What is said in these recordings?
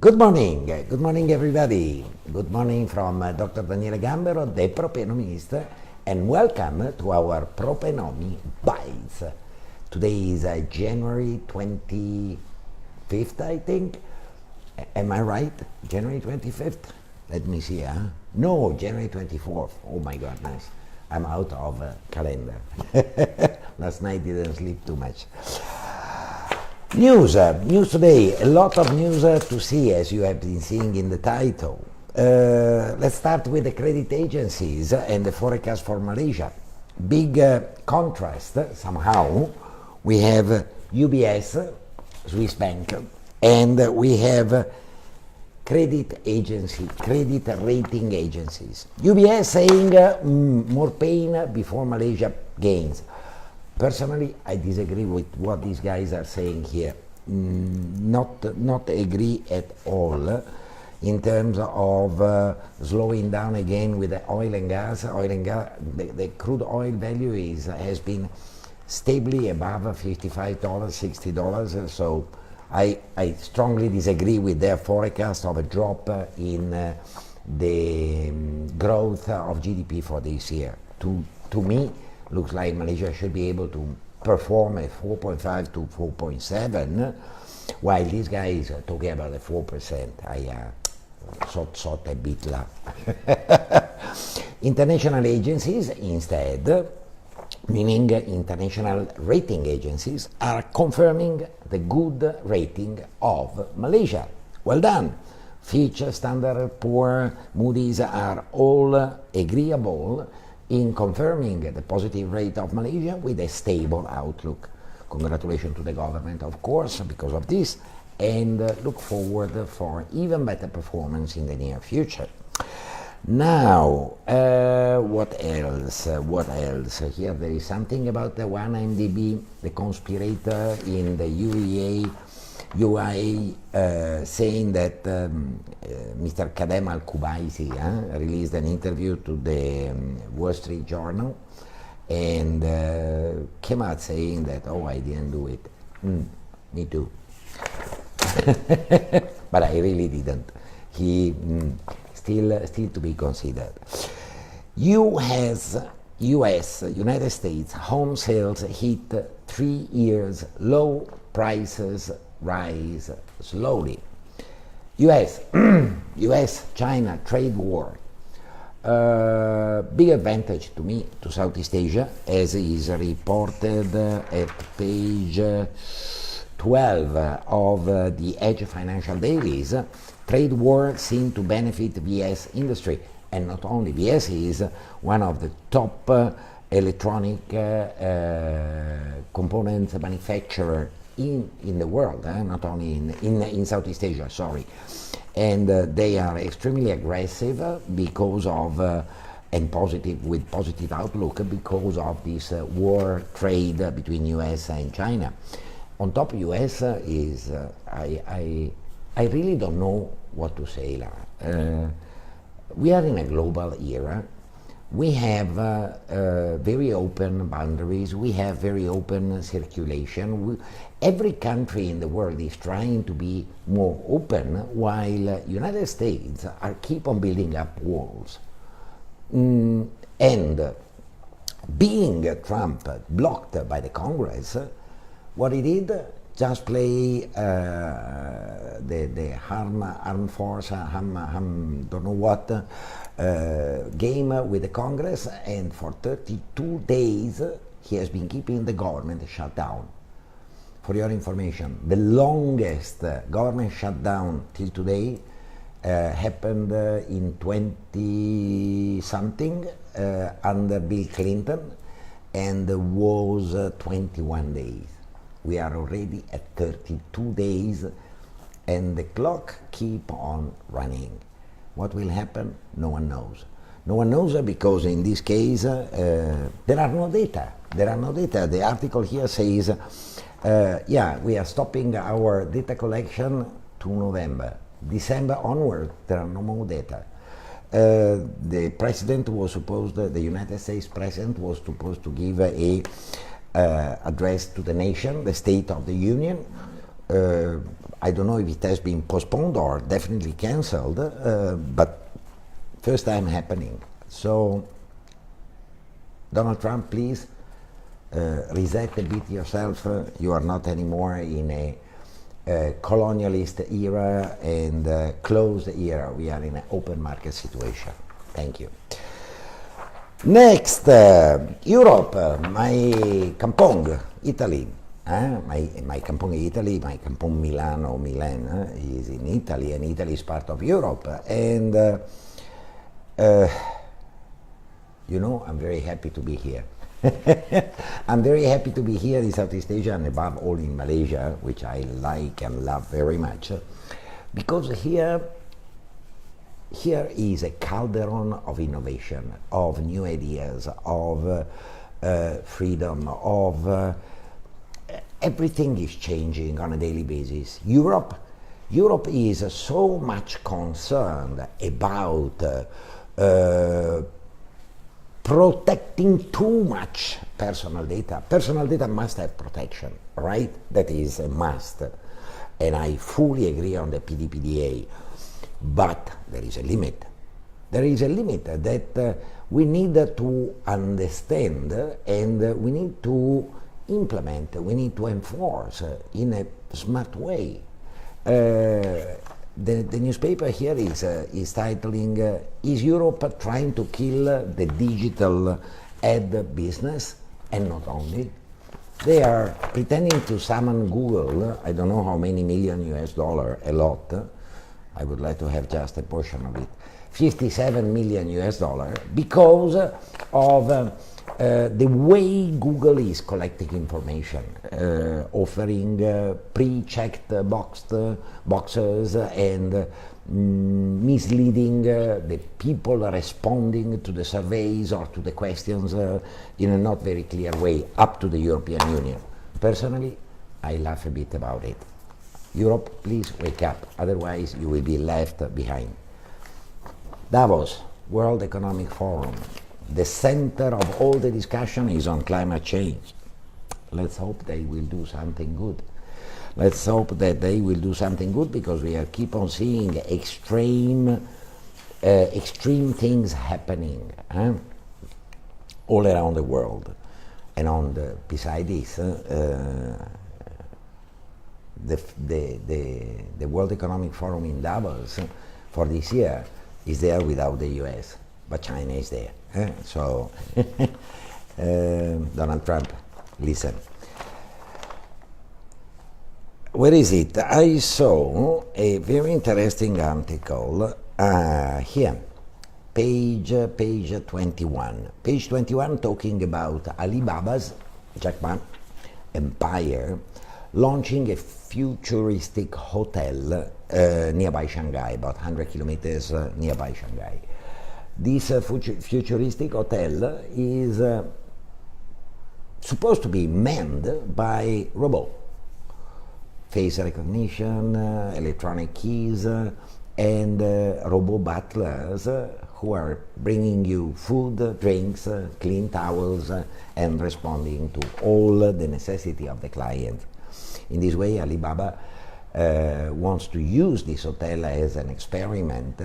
Good morning everybody. Good morning from Dr. Daniele Gambero, the Propenomist, and welcome to our Propenomy Bites. Today is January 25th, I think. Am I right? January 25th? Let me see, huh? No, January 24th. Oh my goodness. I'm out of calendar. Last night didn't sleep too much. News today, a lot of news to see, as you have been seeing in the title. Let's start with the credit agencies and the forecast for Malaysia. Big contrast, somehow. We have UBS, Swiss bank, and we have credit rating agencies. UBS saying more pain before Malaysia gains. Personally, I disagree with what these guys are saying here. Not agree at all in terms of slowing down again with the oil and gas. The crude oil value has been stably above $55, $60. So I strongly disagree with their forecast of a drop in the growth of GDP for this year. To me, looks like Malaysia should be able to perform at 4.5 to 4.7, while these guys are talking about a 4%. I sort a bit la. International agencies instead, meaning international rating agencies, are confirming the good rating of Malaysia. Well done. Fitch, Standard & Poor's, Moody's are all agreeable in confirming the positive rate of Malaysia with a stable outlook. Congratulations to the government, of course, because of this, and look forward for even better performance in the near future. Now, what else? Here there is something about the one MDB, the conspirator in the UAE, saying that Mr. Kadem al-Kubaisi released an interview to the Wall Street Journal and came out saying that, oh, I didn't do it. Me too. But I really didn't. He still to be considered. United States home sales hit 3 years low, prices rise slowly. US-China trade war. Big advantage to me to Southeast Asia, as is reported at page 12 of the Edge Financial Dailies. Trade war seemed to benefit VS industry, and not only. VS is one of the top electronic components manufacturer in the world, not only in Southeast Asia, sorry. And they are extremely aggressive because of, and with positive outlook, because of this war trade between US and China. On top, US is, I really don't know what to say, Lara. We are in a global era. We have very open boundaries, we have very open circulation. Every country in the world is trying to be more open, while United States keep on building up walls. And being Trump blocked by the Congress, what he did, just play the armed force, don't know what, game with the Congress, and for 32 days he has been keeping the government shut down. For your information, the longest government shutdown till today happened in 20-something under Bill Clinton, and was 21 days. We are already at 32 days, and the clock keep on running. What will happen? No one knows. No one knows because in this case there are no data. The article here says, we are stopping our data collection to November. December onward, there are no more data. The United States president was supposed to give a address to the nation, the State of the Union, I don't know if it has been postponed or definitely cancelled, but first time happening. So, Donald Trump, please reset a bit yourself. You are not anymore in a colonialist era and closed era. We are in an open market situation. Thank you. Next, Europe, my Kampong, Italy. My Kampong Italy, my Kampong Milano, Milan is in Italy, and Italy is part of Europe. And you know, I'm very happy to be here. I'm very happy to be here in Southeast Asia, and above all in Malaysia, which I like and love very much, because here is a cauldron of innovation, of new ideas, of freedom, of everything is changing on a daily basis. Europe is so much concerned about protecting too much personal data. Personal data must have protection, right? That is a must. And I fully agree on the PDPDA. But there is a limit. There is a limit that we need to understand, and we need to implement, we need to enforce in a smart way. The newspaper here is titling, is Europe trying to kill the digital ad business? And not only. They are pretending to summon Google, I don't know how many million US dollar, a lot. I would like to have just a portion of it. 57 million US dollar because of the way Google is collecting information, offering pre-checked boxes and misleading the people responding to the surveys or to the questions in a not very clear way up to the European Union. Personally, I laugh a bit about it. Europe, please wake up, otherwise you will be left behind. Davos, World Economic Forum. The center of all the discussion is on climate change. Let's hope they will do something good. Let's hope that they will do something good, because we keep on seeing extreme things happening all around the world. And beside this, the World Economic Forum in Davos for this year is there without the US, but China is there. So, Donald Trump, listen. Where is it? I saw a very interesting article here, page 21. Page 21 talking about Alibaba's, Jack Ma, empire, launching a futuristic hotel nearby Shanghai, about 100 kilometers nearby Shanghai. This futuristic hotel is supposed to be manned by robots. Face recognition, electronic keys, and robot butlers who are bringing you food, drinks, clean towels, and responding to all the necessity of the client. In this way, Alibaba wants to use this hotel as an experiment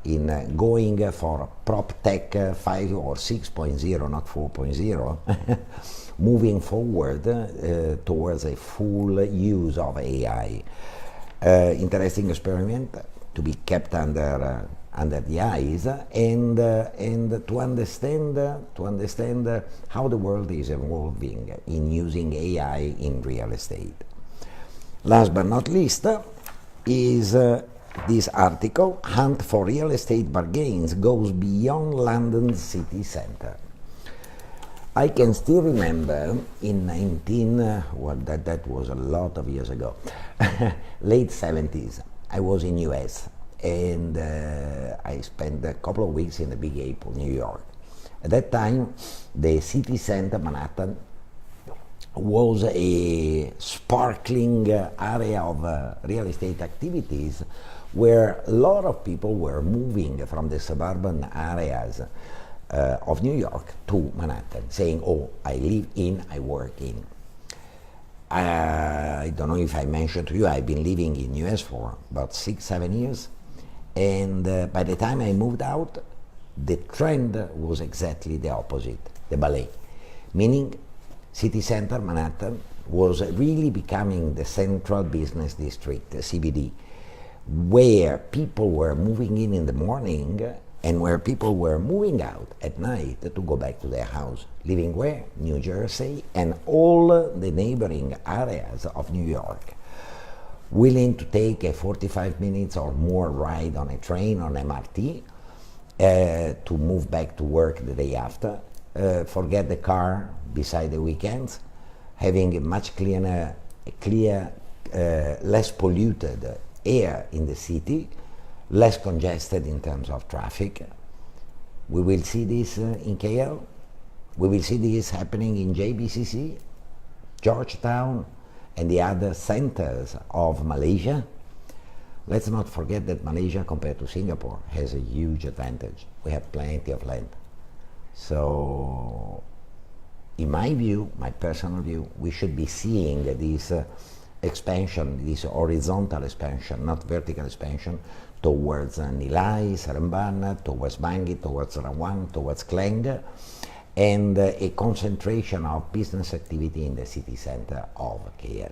in going for prop tech 5 or 6.0, not 4.0, moving forward towards a full use of AI. Interesting experiment to be kept under the eyes, and to understand how the world is evolving in using AI in real estate. Last but not least is this article, Hunt for Real Estate Bargains Goes Beyond London's City Centre. I can still remember in that was a lot of years ago, late 70s, I was in US, and I spent a couple of weeks in the Big Apple, New York. At that time, the city center, Manhattan, was a sparkling area of real estate activities, where a lot of people were moving from the suburban areas of New York to Manhattan, saying, oh, I live in, I work in. I don't know if I mentioned to you, I've been living in US for about 6-7 years, and by the time I moved out, the trend was exactly the opposite, the ballet, meaning city center Manhattan was really becoming the central business district, the CBD, where people were moving in the morning and where people were moving out at night to go back to their house. Living where? New Jersey and all the neighboring areas of New York. Willing to take a 45 minutes or more ride on a train, on MRT, to move back to work the day after, forget the car beside the weekends, having a much clearer, less polluted air in the city, less congested in terms of traffic. We will see this in KL. We will see this happening in JBCC, Georgetown, and the other centers of Malaysia. Let's not forget that Malaysia, compared to Singapore, has a huge advantage. We have plenty of land. So, in my view, my personal view, we should be seeing this expansion, this horizontal expansion, not vertical expansion, towards Nilai, Seremban, towards Bangi, towards Rawang, towards Klang, and a concentration of business activity in the city center of KL.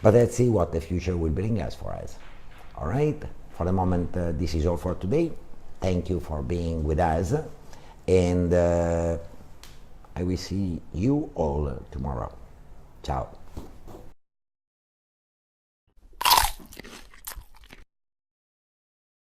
But let's see what the future will bring us for us. All right, for the moment, this is all for today. Thank you for being with us, and I will see you all tomorrow. Ciao.